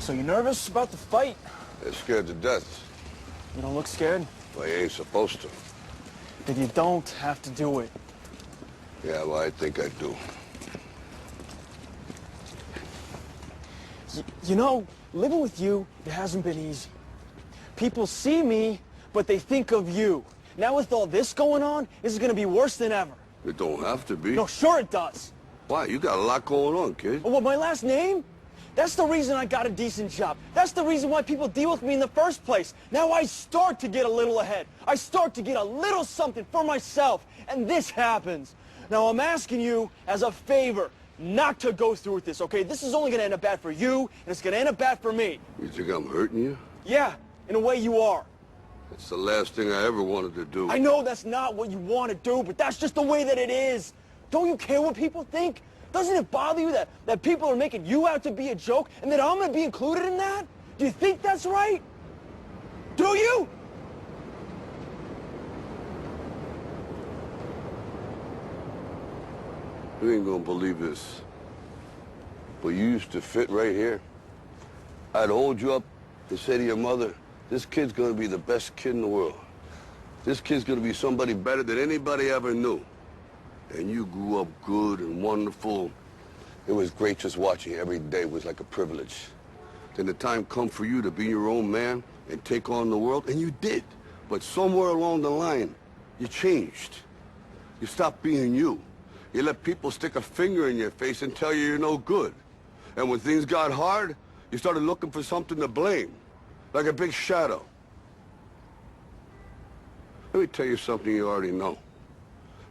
So you nervous about the fight? They're scared to death. You don't look scared? Well, you ain't supposed to. Then you don't have to do it. Yeah, well, I think I do. You know, living with you, it hasn't been easy. People see me, but they think of you. Now with all this going on, this is gonna be worse than ever. It don't have to be. No, sure it does. Why? You got a lot going on, kid. Oh, what, my last name? That's the reason I got a decent job. That's the reason why people deal with me in the first place. Now I start to get a little ahead. I start to get a little something for myself, and this happens. Now I'm asking you as a favor not to go through with this, okay? This is only gonna end up bad for you, and it's gonna end up bad for me. You think I'm hurting you? Yeah, in a way you are. It's the last thing I ever wanted to do. I know that's not what you want to do, but that's just the way that it is. Don't you care what people think? Doesn't it bother you that people are making you out to be a joke and that I'm going to be included in that? Do you think that's right? Do you? You ain't gonna believe this. But you used to fit right here. I'd hold you up and say to your mother, this kid's gonna be the best kid in the world. This kid's gonna be somebody better than anybody ever knew. And you grew up good and wonderful. It was great just watching you every day. It was like a privilege. Then the time come for you to be your own man and take on the world, and you did. But somewhere along the line, you changed. You stopped being you. You let people stick a finger in your face and tell you you're no good. And when things got hard, you started looking for something to blame, like a big shadow. Let me tell you something you already know.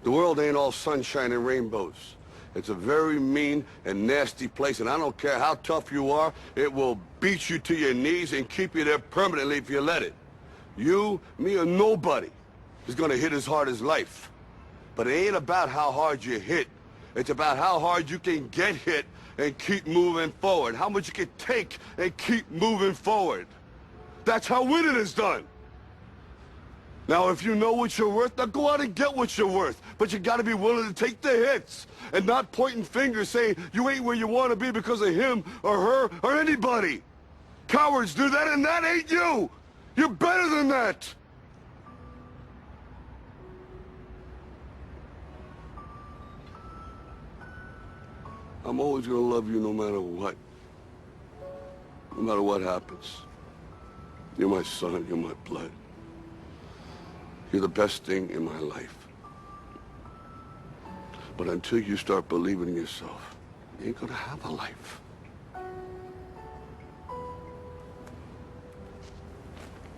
The world ain't all sunshine and rainbows. It's a very mean and nasty place, and I don't care how tough you are, it will beat you to your knees and keep you there permanently if you let it. You, me, or nobody is gonna hit as hard as life. But it ain't about how hard you hit. It's about how hard you can get hit and keep moving forward. How much you can take and keep moving forward. That's how winning is done. Now, if you know what you're worth, now go out and get what you're worth. But you gotta be willing to take the hits and not pointing fingers saying you ain't where you want to be because of him or her or anybody. Cowards do that, and that ain't you. You're better than that. I'm always gonna love you no matter what. No matter what happens. You're my son, you're my blood. You're the best thing in my life. But until you start believing in yourself, you ain't gonna have a life.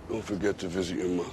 Don't forget to visit your mother.